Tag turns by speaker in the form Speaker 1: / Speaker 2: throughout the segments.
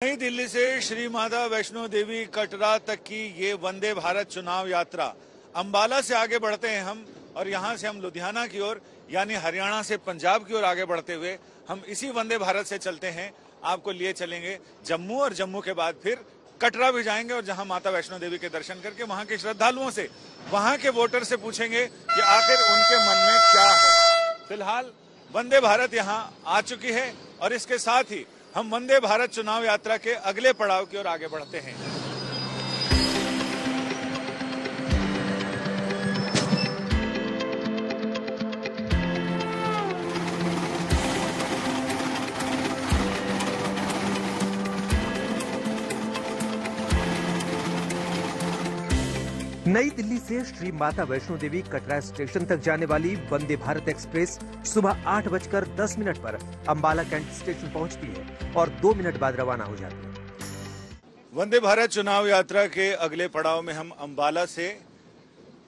Speaker 1: नई दिल्ली से श्री माता वैष्णो देवी कटरा तक की ये वंदे भारत चुनाव यात्रा, अंबाला से आगे बढ़ते हैं हम और यहाँ से हम लुधियाना की ओर यानी हरियाणा से पंजाब की ओर आगे बढ़ते हुए हम इसी वंदे भारत से चलते हैं। आपको लिए चलेंगे जम्मू और जम्मू के बाद फिर कटरा भी जाएंगे और जहां माता वैष्णो देवी के दर्शन करके वहां के श्रद्धालुओं से, वहां के वोटर से पूछेंगे कि आखिर उनके मन में क्या है। फिलहाल वंदे भारत यहाँ आ चुकी है और इसके साथ ही हम वंदे भारत चुनाव यात्रा के अगले पड़ाव की ओर आगे बढ़ते हैं।
Speaker 2: नई दिल्ली से श्री माता वैष्णो देवी कटरा स्टेशन तक जाने वाली वंदे भारत एक्सप्रेस सुबह 8:10 पर अंबाला कैंट स्टेशन पहुंचती है और 2 मिनट बाद रवाना हो जाती है।
Speaker 1: वंदे भारत चुनाव यात्रा के अगले पड़ाव में हम अंबाला से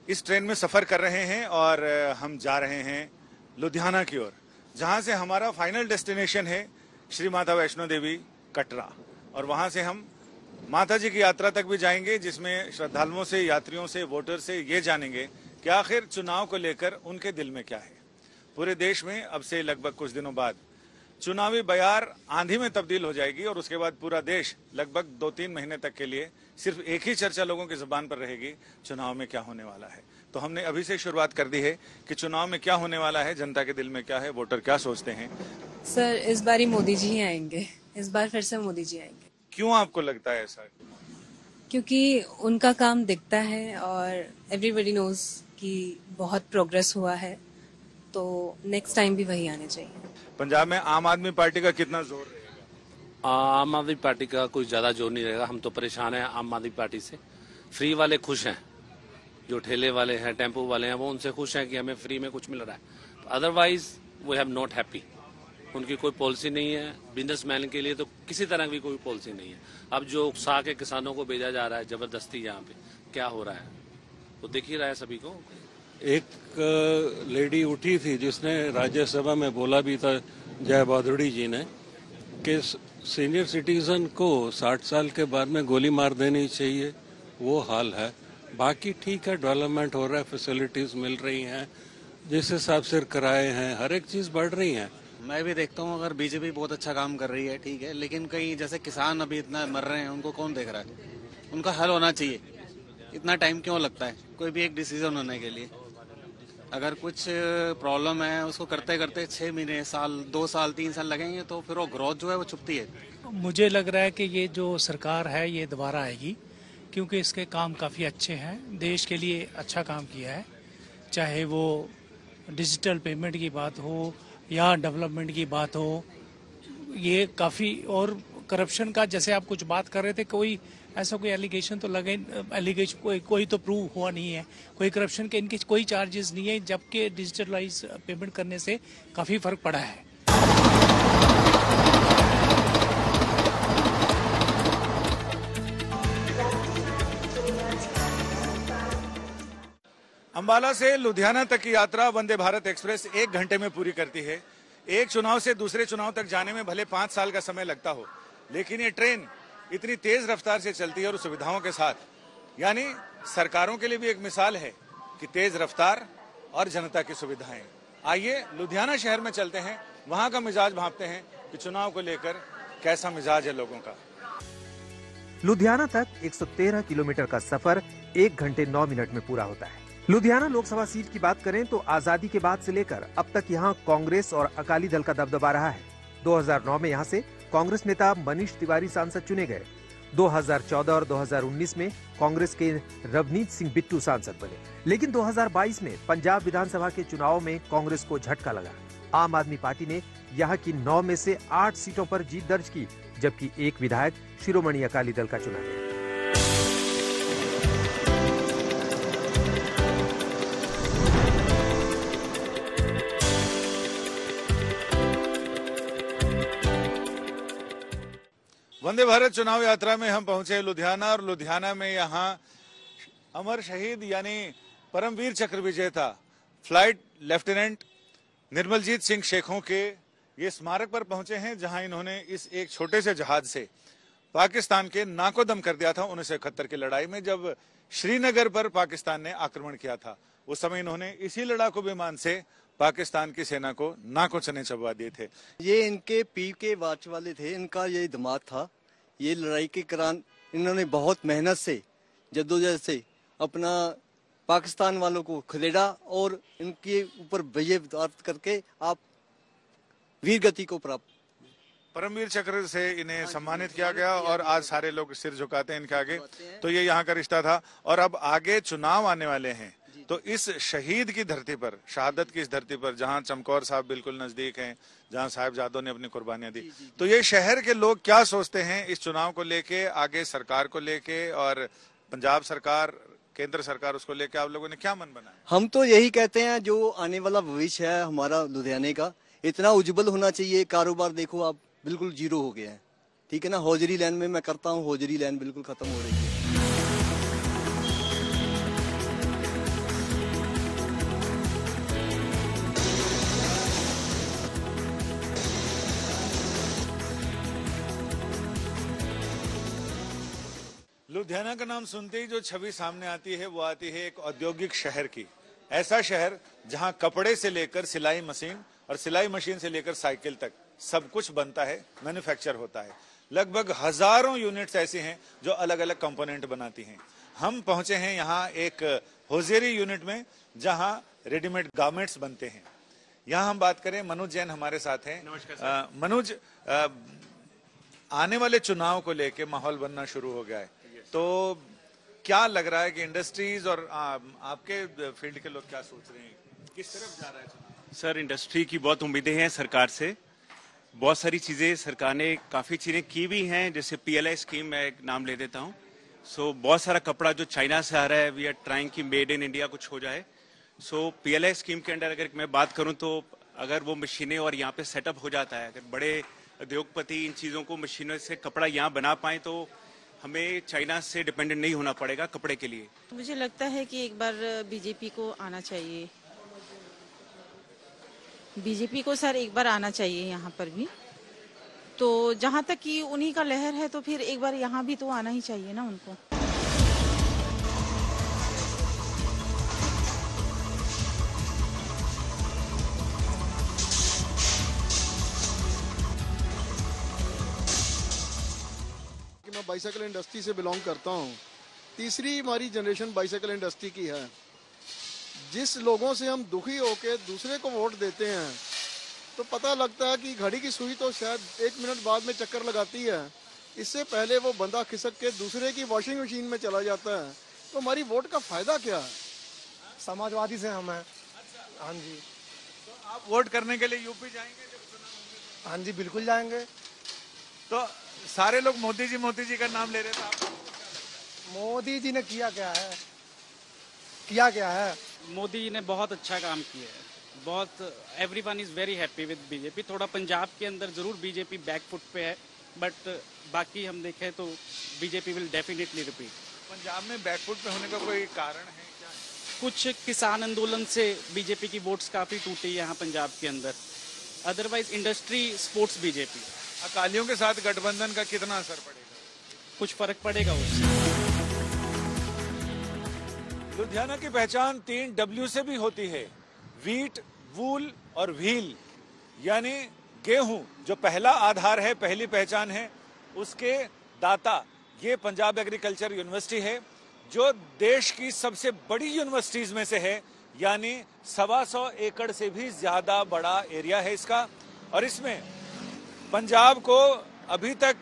Speaker 1: इस ट्रेन में सफर कर रहे हैं और हम जा रहे हैं लुधियाना की ओर, जहां से हमारा फाइनल डेस्टिनेशन है श्री माता वैष्णो देवी कटरा। और वहां से हम माता जी की यात्रा तक भी जाएंगे, जिसमें श्रद्धालुओं से, यात्रियों से, वोटर से ये जानेंगे कि आखिर चुनाव को लेकर उनके दिल में क्या है। पूरे देश में अब से लगभग कुछ दिनों बाद चुनावी बयार आंधी में तब्दील हो जाएगी और उसके बाद पूरा देश लगभग 2-3 महीने तक के लिए सिर्फ एक ही चर्चा लोगों की जुबान पर रहेगी, चुनाव में क्या होने वाला है। तो हमने अभी से शुरुआत कर दी है कि चुनाव में क्या होने वाला है, जनता के दिल में क्या है, वोटर क्या सोचते हैं।
Speaker 3: सर, इस बार ही मोदी जी ही आएंगे, इस बार फिर से मोदी जी आएंगे।
Speaker 1: क्यों आपको लगता है ऐसा?
Speaker 3: क्योंकि उनका काम दिखता है और एवरीबॉडी नोज कि बहुत प्रोग्रेस हुआ है, तो नेक्स्ट टाइम भी वही आने चाहिए।
Speaker 1: पंजाब में आम आदमी पार्टी का कितना जोर रहेगा?
Speaker 4: आम आदमी पार्टी का कोई ज्यादा जोर नहीं रहेगा। हम तो परेशान हैं आम आदमी पार्टी से। फ्री वाले खुश हैं, जो ठेले वाले हैं, टेम्पो वाले हैं, वो उनसे खुश हैं कि हमें फ्री में कुछ मिल रहा है। Otherwise we have not happy. उनकी कोई पॉलिसी नहीं है। बिजनेसमैन के लिए तो किसी तरह की कोई पॉलिसी नहीं है। अब जो उकसा के किसानों को भेजा जा रहा है जबरदस्ती, यहाँ पे क्या हो रहा है वो दिख ही रहा है सभी को।
Speaker 5: एक लेडी उठी थी जिसने राज्यसभा में बोला भी था, जय बहादुरी जी ने, कि सीनियर सिटीजन को 60 साल के बाद में गोली मार देनी चाहिए। वो हाल है। बाकी ठीक है, डेवलपमेंट हो रहा है, फैसिलिटीज मिल रही हैं, जिस हिसाब से किराए हैं, हर एक चीज बढ़ रही है।
Speaker 6: मैं भी देखता हूँ अगर बीजेपी बहुत अच्छा काम कर रही है, ठीक है, लेकिन कई जैसे किसान अभी इतना मर रहे हैं, उनको कौन देख रहा है? उनका हल होना चाहिए। इतना टाइम क्यों लगता है कोई भी एक डिसीजन होने के लिए? अगर कुछ प्रॉब्लम है, उसको करते करते 6 महीने, साल, 2 साल, 3 साल लगेंगे, तो फिर वो ग्रोथ जो है वो छुपती है।
Speaker 7: मुझे लग रहा है कि ये जो सरकार है ये दोबारा आएगी, क्योंकि इसके काम काफ़ी अच्छे हैं। देश के लिए अच्छा काम किया है, चाहे वो डिजिटल पेमेंट की बात हो या डेवलपमेंट की बात हो। ये काफ़ी, और करप्शन का जैसे आप कुछ बात कर रहे थे, कोई ऐसा कोई एलिगेशन तो लगे, एलिगेशन कोई तो प्रूव हुआ नहीं है। कोई करप्शन के इनके कोई चार्जेस नहीं है, जबकि डिजिटलाइज पेमेंट करने से काफ़ी फर्क पड़ा है।
Speaker 1: अंबाला से लुधियाना तक की यात्रा वंदे भारत एक्सप्रेस 1 घंटे में पूरी करती है। एक चुनाव से दूसरे चुनाव तक जाने में भले 5 साल का समय लगता हो, लेकिन ये ट्रेन इतनी तेज रफ्तार से चलती है और सुविधाओं के साथ, यानी सरकारों के लिए भी एक मिसाल है कि तेज रफ्तार और जनता की सुविधाएं। आइए लुधियाना शहर में चलते हैं, वहां का मिजाज भांपते हैं कि चुनाव को लेकर कैसा मिजाज है लोगों का।
Speaker 2: लुधियाना तक 113 किलोमीटर का सफर 1 घंटे 9 मिनट में पूरा होता है। लुधियाना लोकसभा सीट की बात करें तो आजादी के बाद से लेकर अब तक यहाँ कांग्रेस और अकाली दल का दबदबा रहा है। 2009 में यहाँ से कांग्रेस नेता मनीष तिवारी सांसद चुने गए। 2014 और 2019 में कांग्रेस के रवनीत सिंह बिट्टू सांसद बने, लेकिन 2022 में पंजाब विधानसभा के चुनाव में कांग्रेस को झटका लगा। आम आदमी पार्टी ने यहाँ की 9 में से 8 सीटों पर जीत दर्ज की, जबकि एक विधायक शिरोमणि अकाली दल का चुना गया।
Speaker 1: वंदे भारत चुनाव यात्रा में हम पहुंचे लुधियाना, और लुधियाना में यहाँ अमर शहीद यानी परमवीर चक्र विजेता फ्लाइट लेफ्टिनेंट निर्मलजीत सिंह शेखों के ये स्मारक पर पहुंचे हैं, जहां इन्होंने इस एक छोटे से जहाज से पाकिस्तान के नाको दम कर दिया था 1971 की लड़ाई में, जब श्रीनगर पर पाकिस्तान ने आक्रमण किया था। उस समय इन्होंने इसी लड़ाकू विमान से पाकिस्तान की सेना को नाकों चने चबवा दिए थे।
Speaker 8: ये इनके पी के वाच वाले थे, इनका ये दिमाग था। ये लड़ाई के दौरान इन्होंने बहुत मेहनत से, जद्दोजहद से अपना पाकिस्तान वालों को खदेड़ा और इनके ऊपर विजय प्राप्त करके आप वीर गति को प्राप्त।
Speaker 1: परमवीर चक्र से इन्हें सम्मानित किया गया और आज सारे लोग सिर झुकाते हैं इनके आगे। तो ये यहाँ का रिश्ता था। और अब आगे चुनाव आने वाले हैं, तो इस शहीद की धरती पर, शहादत की इस धरती पर, जहाँ चमकौर साहब बिल्कुल नजदीक हैं, जहाँ साहिबजादों ने अपनी कुर्बानियां दी, तो ये शहर के लोग क्या सोचते हैं इस चुनाव को लेके, आगे सरकार को लेके, और पंजाब सरकार, केंद्र सरकार, उसको लेके आप लोगों ने क्या मन बनाया?
Speaker 8: हम तो यही कहते हैं, जो आने वाला भविष्य है हमारा लुधियाने का, इतना उज्जवल होना चाहिए। कारोबार देखो आप बिल्कुल जीरो हो गया है, ठीक है ना। हौजरी लाइन में मैं करता हूँ, हौजरी लाइन बिल्कुल खत्म हो रही है।
Speaker 1: लुधियाना का नाम सुनते ही जो छवि सामने आती है वो आती है एक औद्योगिक शहर की। ऐसा शहर जहां कपड़े से लेकर सिलाई मशीन और सिलाई मशीन से लेकर साइकिल तक सब कुछ बनता है, मैन्युफैक्चर होता है। लगभग हजारों यूनिट्स ऐसे हैं जो अलग अलग कंपोनेंट बनाती हैं। हम पहुंचे हैं यहाँ एक होजेरी यूनिट में जहां रेडीमेड गारमेंट्स बनते हैं। यहाँ हम बात करें, मनोज जैन हमारे साथ हैं। मनोज, आने वाले चुनाव को लेके माहौल बनना शुरू हो गया है, तो क्या लग रहा है कि इंडस्ट्रीज और आपके फील्ड के लोग क्या सोच रहे हैं, किस तरफ जा रहा है चुनाव?
Speaker 9: सर, इंडस्ट्री की बहुत उम्मीदें हैं सरकार से। बहुत सारी चीजें सरकार ने काफी चीजें की भी हैं, जैसे PLI स्कीम, मैं एक नाम ले देता हूं। सो बहुत सारा कपड़ा जो चाइना से आ रहा है, वी आर ट्राइंग कि मेड इन इंडिया कुछ हो जाए। सो PLI स्कीम के अंडर अगर मैं बात करूं तो अगर वो मशीनें और यहाँ पे सेटअप हो जाता है, अगर बड़े उद्योगपति इन चीजों को मशीनों से कपड़ा यहाँ बना पाए, तो हमें चाइना से डिपेंडेंट नहीं होना पड़ेगा कपड़े के लिए।
Speaker 10: मुझे लगता है कि एक बार बीजेपी को आना चाहिए, बीजेपी को सर एक बार आना चाहिए यहाँ पर भी। तो जहाँ तक कि उन्हीं का लहर है, तो फिर एक बार यहाँ भी तो आना ही चाहिए ना उनको।
Speaker 11: मैं बाइसाइकिल इंडस्ट्री से बिलोंग करता हूँ। तीसरी हमारी जनरेशन बाइसाइकिल इंडस्ट्री की है। जिस लोगों से हम दुखी होकर दूसरे को वोट देते हैं, तो पता लगता है कि घड़ी की सुई तो शायद 1 मिनट बाद में चक्कर लगाती है, इससे पहले वो बंदा खिसक के दूसरे की वॉशिंग मशीन में चला जाता है। तो हमारी वोट का फायदा क्या है?
Speaker 12: समाजवादी से हम हैं। हाँ जी।
Speaker 1: तो आप वोट करने के लिए यूपी जाएंगे जब चुनाव होंगे?
Speaker 12: हाँ जी, बिल्कुल जाएंगे।
Speaker 1: तो सारे लोग मोदी जी का नाम ले रहे थे, आप
Speaker 12: मोदी जी ने किया क्या है? किया क्या है?
Speaker 13: मोदी जी ने बहुत अच्छा काम किया है, बहुत। Everyone is very happy with BJP. थोड़ा पंजाब के अंदर जरूर बीजेपी बैकफुट पे है, बट बाकी हम देखें तो BJP will definitely repeat.
Speaker 1: Punjab में बैकफुट पे होने का कोई कारण है क्या?
Speaker 13: कुछ किसान आंदोलन से बीजेपी की वोट्स काफी टूटी है यहाँ पंजाब के अंदर। Otherwise industry sports BJP.
Speaker 1: अकालियों के साथ गठबंधन का कितना असर पड़ेगा?
Speaker 13: कुछ फर्क पड़ेगा उससे।
Speaker 1: लुधियाना की पहचान 3 W से भी होती है, वीट, वूल और व्हील, यानी गेहूं जो पहला आधार है, पहली पहचान है, उसके दाता ये पंजाब एग्रीकल्चर यूनिवर्सिटी है, जो देश की सबसे बड़ी यूनिवर्सिटीज में से है, यानी 125 एकड़ से भी ज्यादा बड़ा एरिया है इसका। और इसमें पंजाब को अभी तक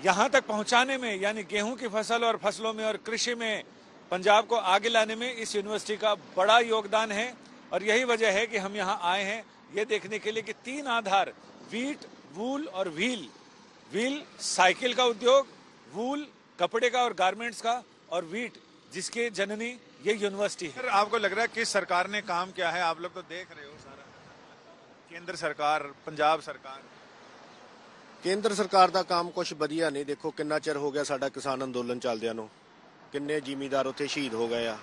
Speaker 1: यहां तक पहुंचाने में, यानी गेहूं की फसल और फसलों में और कृषि में पंजाब को आगे लाने में इस यूनिवर्सिटी का बड़ा योगदान है। और यही वजह है कि हम यहाँ आए हैं ये देखने के लिए कि 3 आधार, वीट, वूल और व्हील। व्हील साइकिल का उद्योग, वूल कपड़े का और गारमेंट्स का, और वीट जिसके जननी ये यूनिवर्सिटी है। आपको लग रहा है कि सरकार ने काम किया है? आप लोग तो देख रहे हो सारा, केंद्र सरकार, पंजाब सरकार।
Speaker 14: केंद्र सरकार ਦਾ काम कुछ ਵਧੀਆ नहीं। देखो कितना चिर हो गया साडा किसान अंदोलन ਚੱਲਦਿਆਂ ਨੂੰ, किन्ने ਜ਼ਿਮੀਂਦਾਰ ਉੱਥੇ ਸ਼ਹੀਦ ਹੋ ਗਏ ਆ।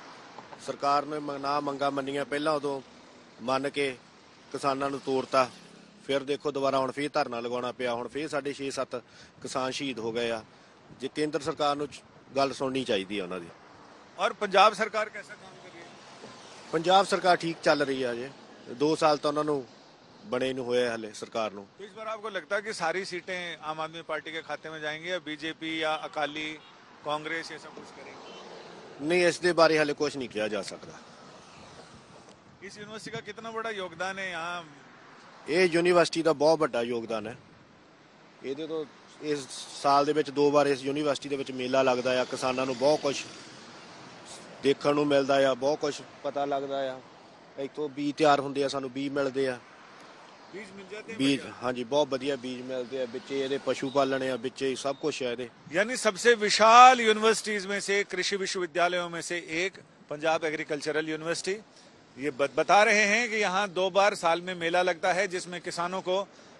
Speaker 14: ਸਰਕਾਰ ਨੇ ਨਾ ਮੰਗਾ ਮੰਨੀਆਂ, ਪਹਿਲਾਂ ਉਦੋਂ ਮੰਨ ਕੇ ਕਿਸਾਨਾਂ ਨੂੰ ਤੋਰਤਾ, ਫਿਰ ਦੇਖੋ ਦੁਬਾਰਾ ਹੁਣ ਫੇਰ ਧਰਨਾ ਲਗਾਉਣਾ ਪਿਆ, ਹੁਣ ਫੇਰ ਸਾਡੇ 6-7 ਕਿਸਾਨ ਸ਼ਹੀਦ ਹੋ ਗਏ ਆ। ਜੇ ਕੇਂਦਰ ਸਰਕਾਰ ਨੂੰ ਗੱਲ ਸੁਣਨੀ ਚਾਹੀਦੀ ਹੈ ਉਹਨਾਂ ਦੀ।
Speaker 1: और पंजाब सरकार कैसा काम कर रही है?
Speaker 14: ਪੰਜਾਬ ਸਰਕਾਰ ਠੀਕ ਚੱਲ ਰਹੀ ਆ। ਜੇ 2 ਸਾਲ ਤਾਂ ਉਹਨਾਂ ਨੂੰ बने नहीं हुए हले सरकार नु।
Speaker 1: तो इस बार आपको लगता है कि सारी सीटें आम आदमी पार्टी के खाते में जाएंगी या बीजेपी या अकाली कांग्रेस ये सब कुछ करेंगे?
Speaker 14: नहीं, इस दे बारे हले कुछ नहीं किया जा सकता।
Speaker 1: इस यूनिवर्सिटी का कितना बड़ा योगदान है यहाँ?
Speaker 14: ये यूनिवर्सिटी का बहुत बड़ा योगदान है। ये तो इस साल दे विच 2 बार इस यूनिवर्सिटी दे विच मेला लगता है, किसानों को बहुत कुछ देखने को मिलता है, बहुत कुछ पता लगता है। इतों बीज तैयार होंगे, सानू बीज मिलते हैं,
Speaker 1: बीज मिल जाते हैं।
Speaker 14: बीज हाँ जी बहुत बढ़िया बीज मिलते हैं, बिच्चे ये पशु पालन है, बिच्चे सब कुछ है।
Speaker 1: यानी सबसे विशाल यूनिवर्सिटीज में से, कृषि विश्वविद्यालयों में से एक पंजाब एग्रीकल्चरल यूनिवर्सिटी। ये बता रहे हैं कि यहाँ 2 बार साल में मेला लगता है जिसमें किसानों को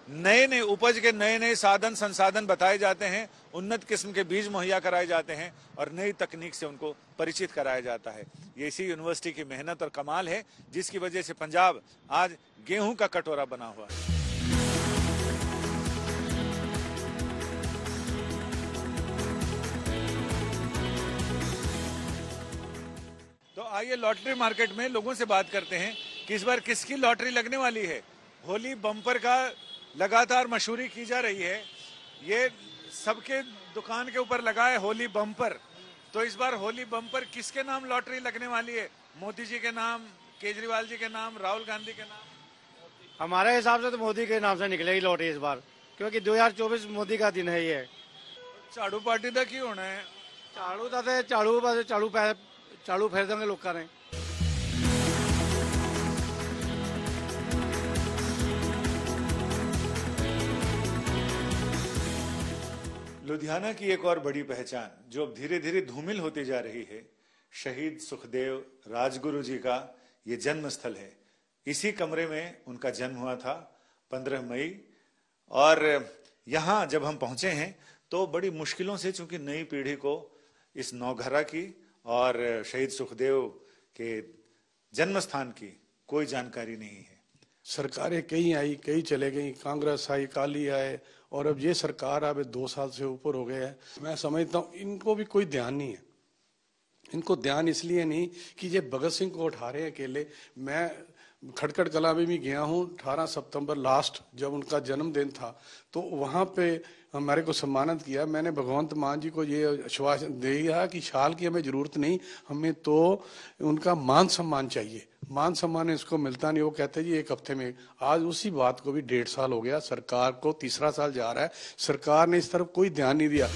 Speaker 1: नए नए उपज के नए नए साधन संसाधन बताए जाते हैं, उन्नत किस्म के बीज मुहैया कराए जाते हैं और नई तकनीक से उनको परिचित कराया जाता है। ये इसी यूनिवर्सिटी की मेहनत और कमाल है जिसकी वजह से पंजाब आज गेहूं का कटोरा बना हुआ है। तो आइए लॉटरी मार्केट में लोगों से बात करते हैं कि इस बार किसकी लॉटरी लगने वाली है। होली बम्पर का लगातार मशहूरी की जा रही है, ये सबके दुकान के ऊपर लगा है होली बम्पर। तो इस बार होली बम्पर किसके नाम लॉटरी लगने वाली है? मोदी जी के नाम, केजरीवाल जी के नाम, राहुल गांधी के नाम?
Speaker 12: हमारे हिसाब से तो मोदी के नाम से निकलेगी लॉटरी इस बार, क्योंकि 2024 मोदी का दिन है। ये
Speaker 1: झाड़ू पार्टी का की होना है?
Speaker 12: झाड़ू का झाड़ू फेर देंगे लोग ने।
Speaker 1: लुधियाना की एक और बड़ी पहचान जो अब धीरे धीरे धूमिल होती जा रही है, शहीद सुखदेव राजगुरु जी का ये जन्म स्थल है। इसी कमरे में उनका जन्म हुआ था 15 मई। और यहाँ जब हम पहुंचे हैं तो बड़ी मुश्किलों से, चूंकि नई पीढ़ी को इस नौघरा की और शहीद सुखदेव के जन्म स्थान की कोई जानकारी नहीं है।
Speaker 15: सरकारें कई आई, कई चले गई, कांग्रेस आई, अकाली आए, और अब ये सरकार अब 2 साल से ऊपर हो गया है। मैं समझता हूँ इनको भी कोई ध्यान नहीं है। इनको ध्यान इसलिए नहीं कि ये भगत सिंह को उठा रहे हैं अकेले। मैं खटखट कला में भी गया हूँ 18 सितंबर लास्ट, जब उनका जन्मदिन था, तो वहाँ पे हमारे को सम्मानित किया। मैंने भगवंत मान जी को ये आश्वासन दिया कि शाल की हमें जरूरत नहीं, हमें तो उनका मान सम्मान चाहिए। मान सम्मान इसको मिलता नहीं। वो कहते जी 1 हफ्ते में। आज उसी बात को भी 1.5 साल हो गया, सरकार को 3रा साल जा रहा है, सरकार ने इस तरफ कोई ध्यान नहीं दिया।